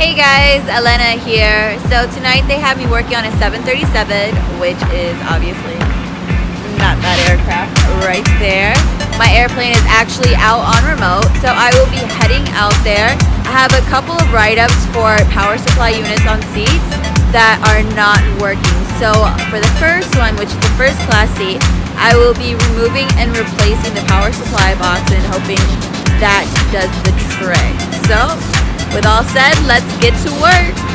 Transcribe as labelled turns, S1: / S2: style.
S1: Hey guys, Elena here. So tonight they have me working on a 737, which is obviously not that aircraft right there. My airplane is actually out on remote, so I will be heading out there. I have a couple of write-ups for power supply units on seats that are not working. So for the first one, which is the first class seat, I will be removing and replacing the power supply box and hoping that does the trick. So with all said, let's get to work.